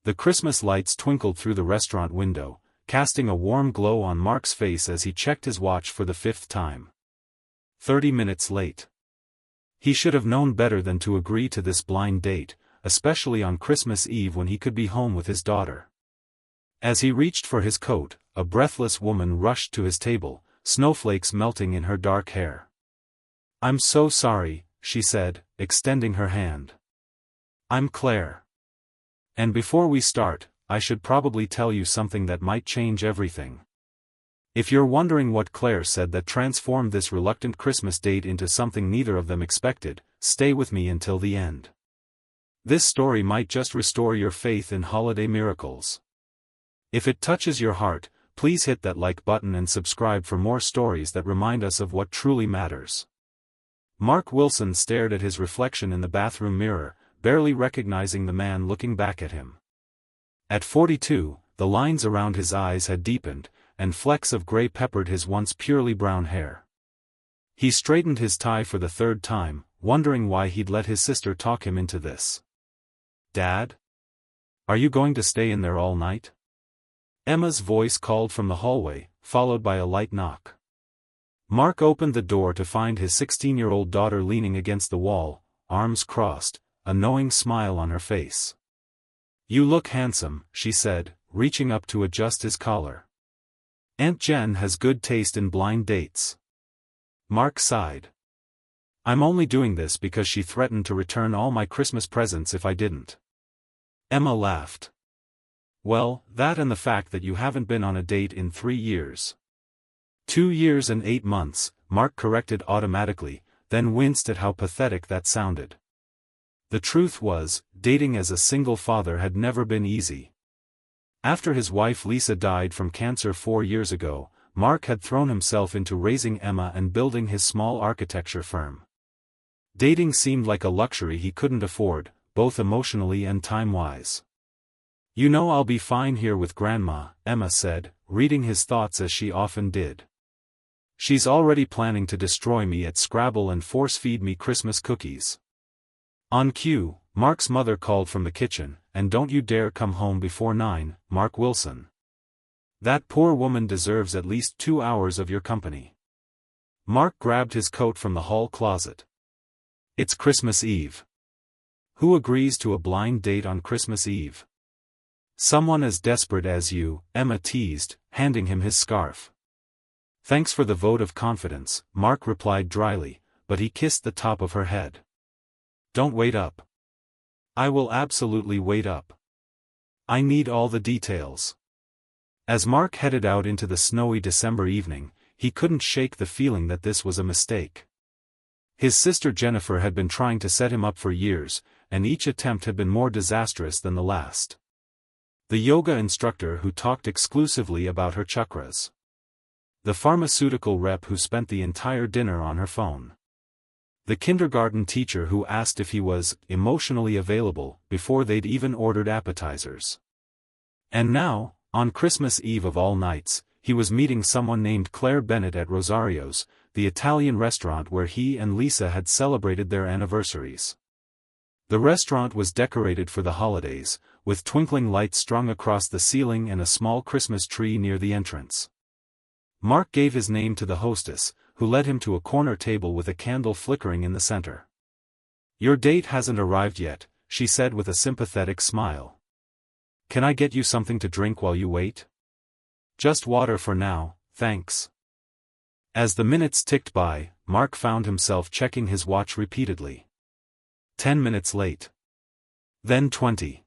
The Christmas lights twinkled through the restaurant window, casting a warm glow on Mark's face as he checked his watch for the 5th time. 30 minutes late. He should have known better than to agree to this blind date, especially on Christmas Eve when he could be home with his daughter. As he reached for his coat, a breathless woman rushed to his table, snowflakes melting in her dark hair. "I'm so sorry," she said, extending her hand. "I'm Claire. And before we start, I should probably tell you something that might change everything." If you're wondering what Claire said that transformed this reluctant Christmas date into something neither of them expected, stay with me until the end. This story might just restore your faith in holiday miracles. If it touches your heart, please hit that like button and subscribe for more stories that remind us of what truly matters. Mark Wilson stared at his reflection in the bathroom mirror, barely recognizing the man looking back at him. At 42, the lines around his eyes had deepened, and flecks of gray peppered his once purely brown hair. He straightened his tie for the 3rd time, wondering why he'd let his sister talk him into this. "Dad? Are you going to stay in there all night?" Emma's voice called from the hallway, followed by a light knock. Mark opened the door to find his 16-year-old daughter leaning against the wall, arms crossed, a knowing smile on her face. "You look handsome," she said, reaching up to adjust his collar. "Aunt Jen has good taste in blind dates." Mark sighed. "I'm only doing this because she threatened to return all my Christmas presents if I didn't." Emma laughed. "Well, that and the fact that you haven't been on a date in 3 years. 2 years and 8 months, Mark corrected automatically, then winced at how pathetic that sounded. The truth was, dating as a single father had never been easy. After his wife Lisa died from cancer 4 years ago, Mark had thrown himself into raising Emma and building his small architecture firm. Dating seemed like a luxury he couldn't afford, both emotionally and time-wise. "You know I'll be fine here with Grandma," Emma said, reading his thoughts as she often did. "She's already planning to destroy me at Scrabble and force-feed me Christmas cookies." On cue, Mark's mother called from the kitchen, "And don't you dare come home before 9, Mark Wilson. That poor woman deserves at least 2 hours of your company." Mark grabbed his coat from the hall closet. "It's Christmas Eve. Who agrees to a blind date on Christmas Eve?" "Someone as desperate as you," Emma teased, handing him his scarf. "Thanks for the vote of confidence," Mark replied dryly, but he kissed the top of her head. "Don't wait up." "I will absolutely wait up. I need all the details." As Mark headed out into the snowy December evening, he couldn't shake the feeling that this was a mistake. His sister Jennifer had been trying to set him up for years, and each attempt had been more disastrous than the last. The yoga instructor who talked exclusively about her chakras. The pharmaceutical rep who spent the entire dinner on her phone. The kindergarten teacher who asked if he was emotionally available before they'd even ordered appetizers. And now, on Christmas Eve of all nights, he was meeting someone named Claire Bennett at Rosario's, the Italian restaurant where he and Lisa had celebrated their anniversaries. The restaurant was decorated for the holidays, with twinkling lights strung across the ceiling and a small Christmas tree near the entrance. Mark gave his name to the hostess, who led him to a corner table with a candle flickering in the center. "Your date hasn't arrived yet," she said with a sympathetic smile. "Can I get you something to drink while you wait?" "Just water for now, thanks." As the minutes ticked by, Mark found himself checking his watch repeatedly. 10 minutes late. Then 20.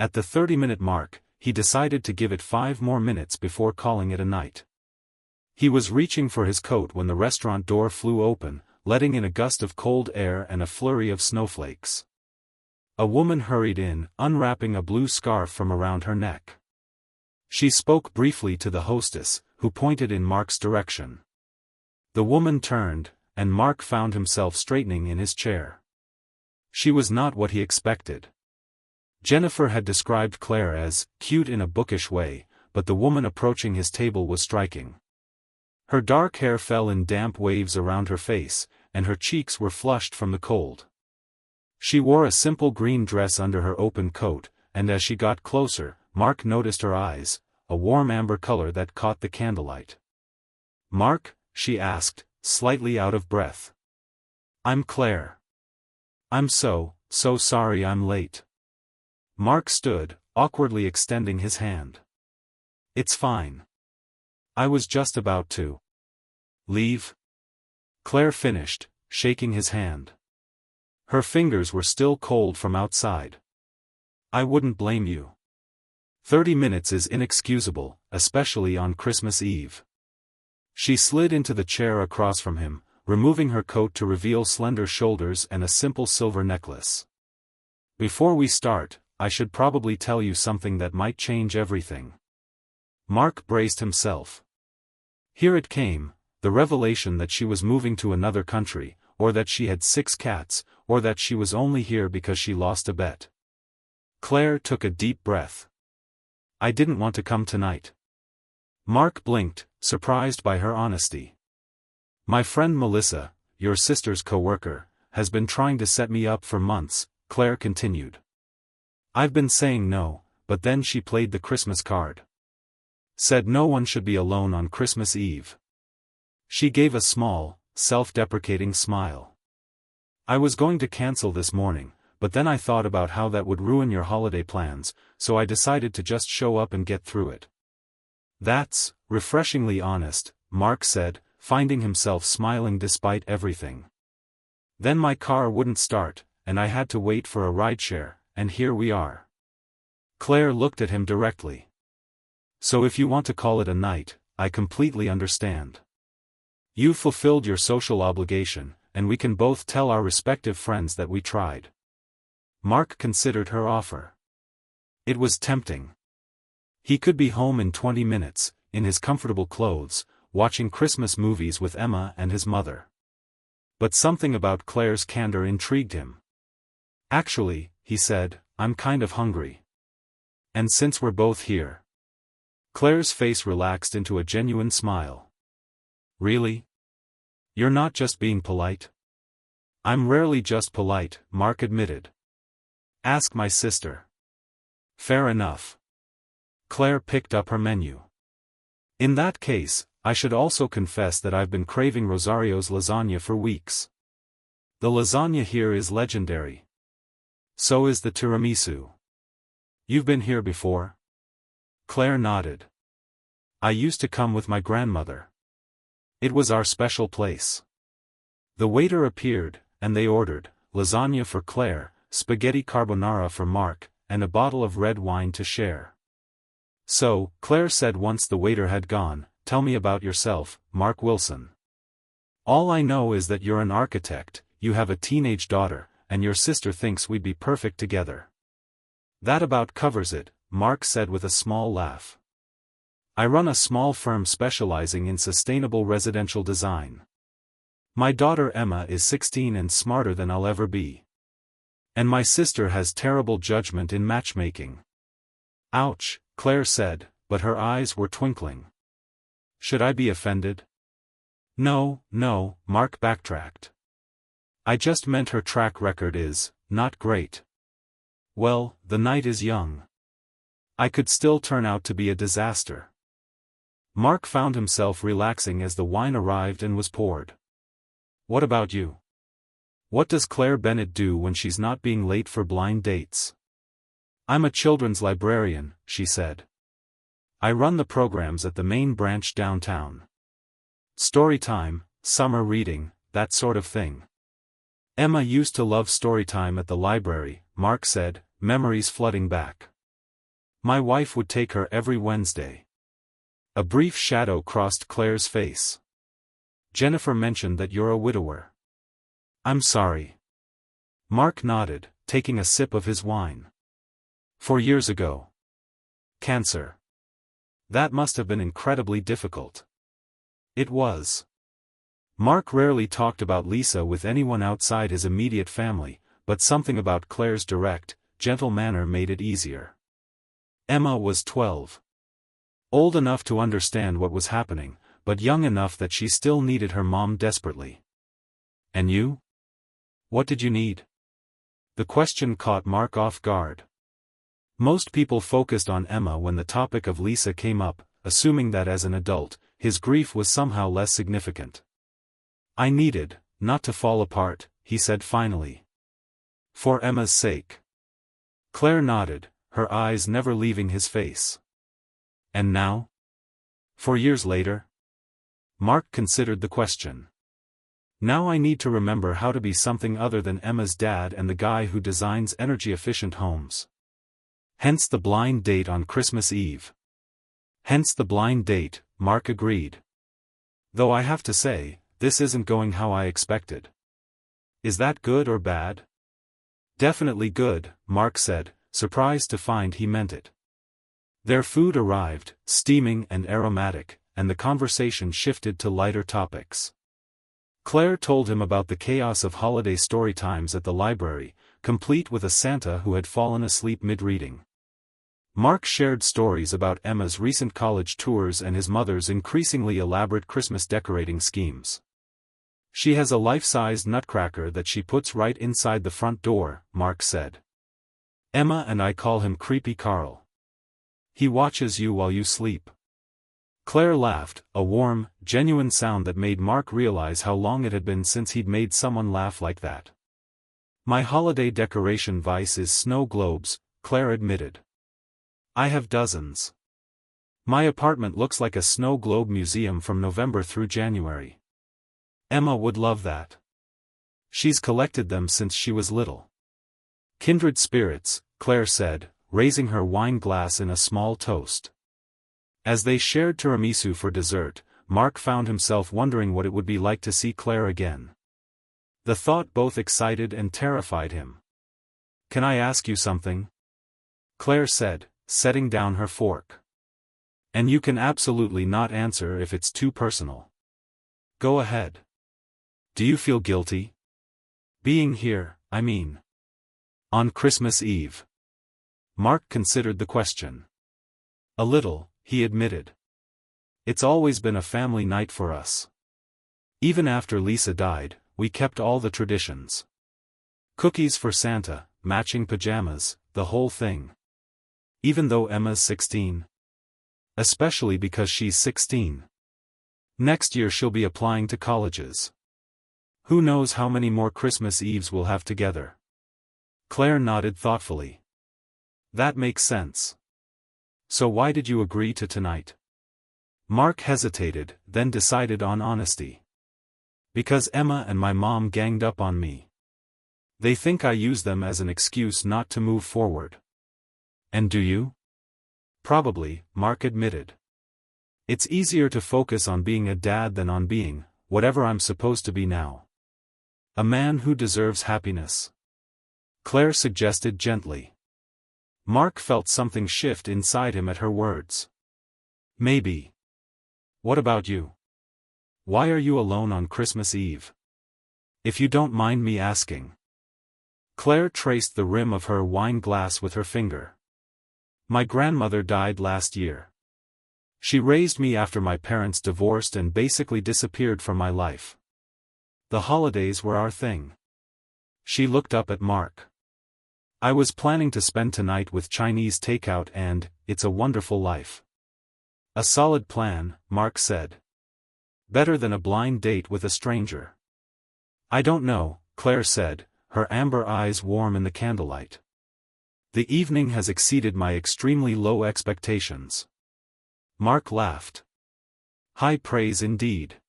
At the 30-minute mark, he decided to give it 5 more minutes before calling it a night. He was reaching for his coat when the restaurant door flew open, letting in a gust of cold air and a flurry of snowflakes. A woman hurried in, unwrapping a blue scarf from around her neck. She spoke briefly to the hostess, who pointed in Mark's direction. The woman turned, and Mark found himself straightening in his chair. She was not what he expected. Jennifer had described Claire as cute in a bookish way, but the woman approaching his table was striking. Her dark hair fell in damp waves around her face, and her cheeks were flushed from the cold. She wore a simple green dress under her open coat, and as she got closer, Mark noticed her eyes, a warm amber color that caught the candlelight. "Mark?" she asked, slightly out of breath. "I'm Claire. I'm so sorry I'm late." Mark stood, awkwardly extending his hand. "It's fine. I was just about to leave," Claire finished, shaking his hand. Her fingers were still cold from outside. "I wouldn't blame you. 30 minutes is inexcusable, especially on Christmas Eve." She slid into the chair across from him, removing her coat to reveal slender shoulders and a simple silver necklace. "Before we start, I should probably tell you something that might change everything." Mark braced himself. Here it came, the revelation that she was moving to another country, or that she had 6 cats, or that she was only here because she lost a bet. Claire took a deep breath. "I didn't want to come tonight." Mark blinked, surprised by her honesty. "My friend Melissa, your sister's co-worker, has been trying to set me up for months," Claire continued. "I've been saying no, but then she played the Christmas card. Said no one should be alone on Christmas Eve." She gave a small, self-deprecating smile. "I was going to cancel this morning, but then I thought about how that would ruin your holiday plans, so I decided to just show up and get through it." "That's refreshingly honest," Mark said, finding himself smiling despite everything. "Then my car wouldn't start, and I had to wait for a rideshare, and here we are." Claire looked at him directly. "So if you want to call it a night, I completely understand. You've fulfilled your social obligation, and we can both tell our respective friends that we tried." Mark considered her offer. It was tempting. He could be home in 20 minutes, in his comfortable clothes, watching Christmas movies with Emma and his mother. But something about Claire's candor intrigued him. "Actually," he said, "I'm kind of hungry. And since we're both here." Claire's face relaxed into a genuine smile. "Really? You're not just being polite?" "I'm rarely just polite," Mark admitted. "Ask my sister." "Fair enough." Claire picked up her menu. "In that case, I should also confess that I've been craving Rosario's lasagna for weeks. The lasagna here is legendary. So is the tiramisu. You've been here before?" Claire nodded. "I used to come with my grandmother. It was our special place." The waiter appeared, and they ordered lasagna for Claire, spaghetti carbonara for Mark, and a bottle of red wine to share. "So," Claire said once the waiter had gone, "tell me about yourself, Mark Wilson. All I know is that you're an architect, you have a teenage daughter, and your sister thinks we'd be perfect together." "That about covers it," Mark said with a small laugh. "I run a small firm specializing in sustainable residential design. My daughter Emma is 16 and smarter than I'll ever be. And my sister has terrible judgment in matchmaking." "Ouch," Claire said, but her eyes were twinkling. "Should I be offended?" No, Mark backtracked. "I just meant her track record is not great. Well, the night is young. I could still turn out to be a disaster." Mark found himself relaxing as the wine arrived and was poured. "What about you? What does Claire Bennett do when she's not being late for blind dates?" "I'm a children's librarian," she said. "I run the programs at the main branch downtown. Story time, summer reading, that sort of thing." "Emma used to love story time at the library," Mark said, memories flooding back. "My wife would take her every Wednesday." A brief shadow crossed Claire's face. "Jennifer mentioned that you're a widower." "I'm sorry." Mark nodded, taking a sip of his wine. 4 years ago. Cancer. That must have been incredibly difficult." It was. Mark rarely talked about Lisa with anyone outside his immediate family, but something about Claire's direct, gentle manner made it easier. Emma was 12. Old enough to understand what was happening, but young enough that she still needed her mom desperately. "And you? What did you need?" The question caught Mark off guard. Most people focused on Emma when the topic of Lisa came up, assuming that as an adult, his grief was somehow less significant. "I needed, not to fall apart," he said finally. "For Emma's sake." Claire nodded, her eyes never leaving his face. "And now? 4 years later?" Mark considered the question. "Now I need to remember how to be something other than Emma's dad and the guy who designs energy-efficient homes." Hence the blind date on Christmas Eve. Hence the blind date, Mark agreed. "Though I have to say, this isn't going how I expected." "Is that good or bad?" "Definitely good," Mark said, surprised to find he meant it. Their food arrived, steaming and aromatic, and the conversation shifted to lighter topics. Claire told him about the chaos of holiday story times at the library, complete with a Santa who had fallen asleep mid-reading. Mark shared stories about Emma's recent college tours and his mother's increasingly elaborate Christmas decorating schemes. "She has a life-sized nutcracker that she puts right inside the front door," Mark said. "Emma and I call him Creepy Carl. He watches you while you sleep." Claire laughed, a warm, genuine sound that made Mark realize how long it had been since he'd made someone laugh like that. "My holiday decoration vice is snow globes," Claire admitted. "I have dozens. My apartment looks like a snow globe museum from November through January. Emma would love that. She's collected them since she was little." "Kindred spirits," Claire said, raising her wine glass in a small toast. As they shared tiramisu for dessert, Mark found himself wondering what it would be like to see Claire again. The thought both excited and terrified him. "Can I ask you something?" Claire said, setting down her fork. "And you can absolutely not answer if it's too personal." "Go ahead." "Do you feel guilty? Being here, I mean. On Christmas Eve?" Mark considered the question. "A little," he admitted. "It's always been a family night for us. Even after Lisa died, we kept all the traditions. Cookies for Santa, matching pajamas, the whole thing. Even though Emma's 16. Especially because she's 16. Next year she'll be applying to colleges. Who knows how many more Christmas Eves we'll have together." Claire nodded thoughtfully. "That makes sense. So why did you agree to tonight?" Mark hesitated, then decided on honesty. "Because Emma and my mom ganged up on me. They think I use them as an excuse not to move forward." "And do you?" "Probably," Mark admitted. "It's easier to focus on being a dad than on being, whatever I'm supposed to be now. A man who deserves happiness," Claire suggested gently. Mark felt something shift inside him at her words. "Maybe. What about you? Why are you alone on Christmas Eve? If you don't mind me asking." Claire traced the rim of her wine glass with her finger. "My grandmother died last year. She raised me after my parents divorced and basically disappeared from my life. The holidays were our thing." She looked up at Mark. "I was planning to spend tonight with Chinese takeout and, It's a Wonderful Life." "A solid plan," Mark said. "Better than a blind date with a stranger." "I don't know," Claire said, her amber eyes warm in the candlelight. "The evening has exceeded my extremely low expectations." Mark laughed. "High praise indeed."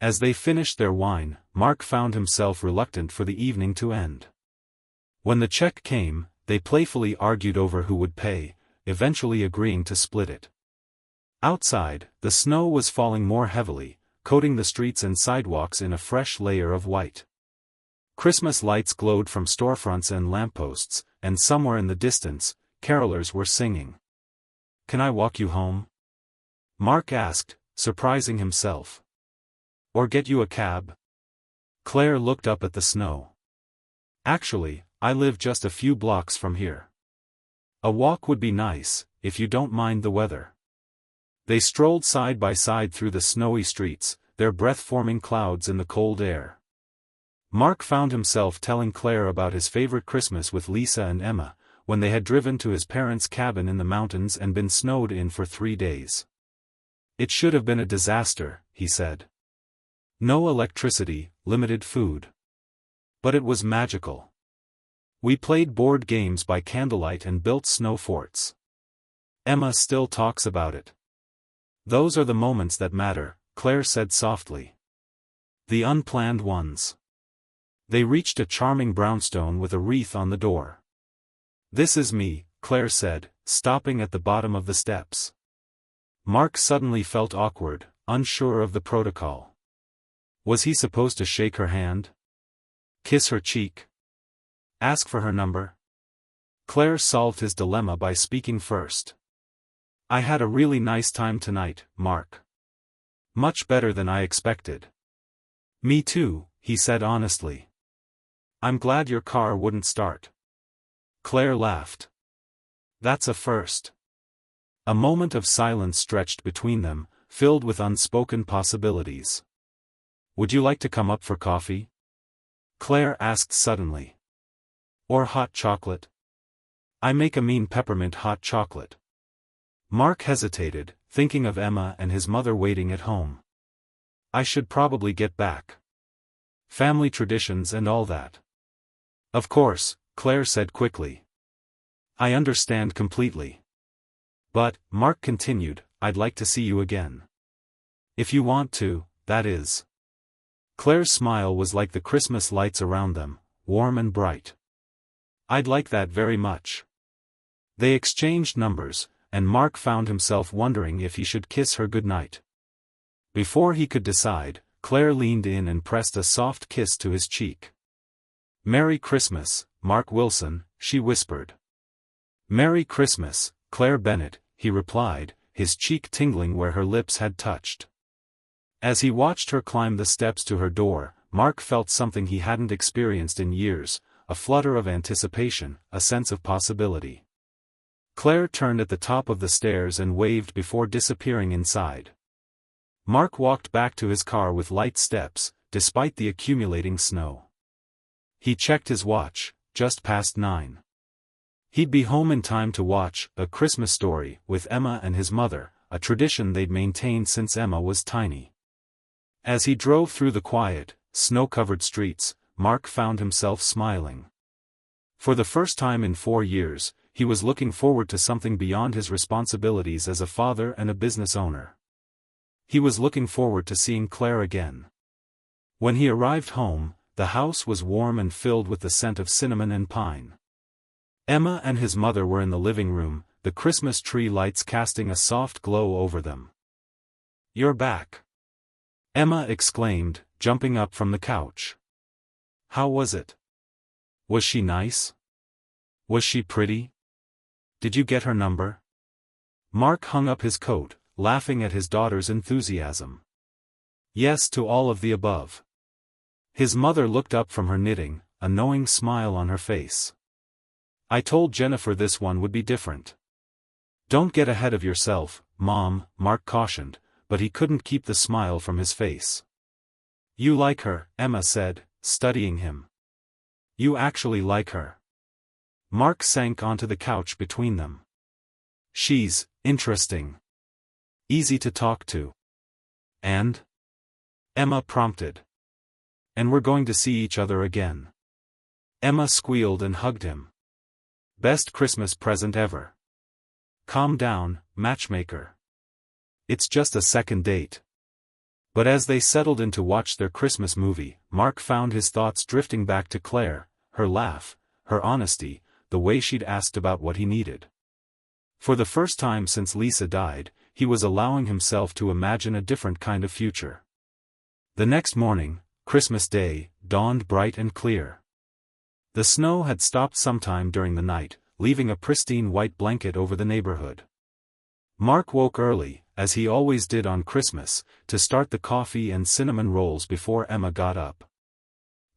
As they finished their wine, Mark found himself reluctant for the evening to end. When the check came, they playfully argued over who would pay, eventually agreeing to split it. Outside, the snow was falling more heavily, coating the streets and sidewalks in a fresh layer of white. Christmas lights glowed from storefronts and lampposts, and somewhere in the distance, carolers were singing. "Can I walk you home?" Mark asked, surprising himself. "Or get you a cab?" Claire looked up at the snow. "Actually, I live just a few blocks from here. A walk would be nice, if you don't mind the weather." They strolled side by side through the snowy streets, their breath forming clouds in the cold air. Mark found himself telling Claire about his favorite Christmas with Lisa and Emma, when they had driven to his parents' cabin in the mountains and been snowed in for 3 days. "It should have been a disaster," he said. "No electricity, limited food. But it was magical. We played board games by candlelight and built snow forts. Emma still talks about it." "Those are the moments that matter," Claire said softly. "The unplanned ones." They reached a charming brownstone with a wreath on the door. "This is me," Claire said, stopping at the bottom of the steps. Mark suddenly felt awkward, unsure of the protocol. Was he supposed to shake her hand? Kiss her cheek? Ask for her number? Claire solved his dilemma by speaking first. "I had a really nice time tonight, Mark. Much better than I expected." "Me too," he said honestly. "I'm glad your car wouldn't start." Claire laughed. "That's a first." A moment of silence stretched between them, filled with unspoken possibilities. "Would you like to come up for coffee?" Claire asked suddenly. "Or hot chocolate? I make a mean peppermint hot chocolate." Mark hesitated, thinking of Emma and his mother waiting at home. "I should probably get back. Family traditions and all that." "Of course," Claire said quickly. "I understand completely. But," Mark continued, "I'd like to see you again. If you want to, that is." Claire's smile was like the Christmas lights around them, warm and bright. "I'd like that very much." They exchanged numbers, and Mark found himself wondering if he should kiss her goodnight. Before he could decide, Claire leaned in and pressed a soft kiss to his cheek. "Merry Christmas, Mark Wilson," she whispered. "Merry Christmas, Claire Bennett," he replied, his cheek tingling where her lips had touched. As he watched her climb the steps to her door, Mark felt something he hadn't experienced in years, a flutter of anticipation, a sense of possibility. Claire turned at the top of the stairs and waved before disappearing inside. Mark walked back to his car with light steps, despite the accumulating snow. He checked his watch, just past 9. He'd be home in time to watch A Christmas Story with Emma and his mother, a tradition they'd maintained since Emma was tiny. As he drove through the quiet, snow-covered streets, Mark found himself smiling. For the first time in 4 years, he was looking forward to something beyond his responsibilities as a father and a business owner. He was looking forward to seeing Claire again. When he arrived home, the house was warm and filled with the scent of cinnamon and pine. Emma and his mother were in the living room, the Christmas tree lights casting a soft glow over them. "You're back!" Emma exclaimed, jumping up from the couch. "How was it? Was she nice? Was she pretty? Did you get her number?" Mark hung up his coat, laughing at his daughter's enthusiasm. "Yes to all of the above." His mother looked up from her knitting, a knowing smile on her face. "I told Jennifer this one would be different." "Don't get ahead of yourself, Mom," Mark cautioned, but he couldn't keep the smile from his face. "You like her," Emma said, studying him. "You actually like her." Mark sank onto the couch between them. "She's interesting. Easy to talk to." "And?" Emma prompted. "And we're going to see each other again." Emma squealed and hugged him. "Best Christmas present ever." "Calm down, matchmaker. It's just a second date." But as they settled in to watch their Christmas movie, Mark found his thoughts drifting back to Claire, her laugh, her honesty, the way she'd asked about what he needed. For the first time since Lisa died, he was allowing himself to imagine a different kind of future. The next morning, Christmas Day, dawned bright and clear. The snow had stopped sometime during the night, leaving a pristine white blanket over the neighborhood. Mark woke early, as he always did on Christmas, to start the coffee and cinnamon rolls before Emma got up.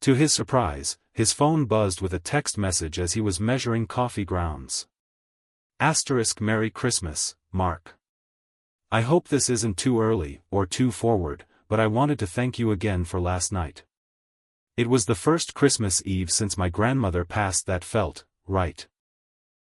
To his surprise, his phone buzzed with a text message as he was measuring coffee grounds. *Merry Christmas, Mark. I hope this isn't too early, or too forward, but I wanted to thank you again for last night. It was the first Christmas Eve since my grandmother passed that felt right.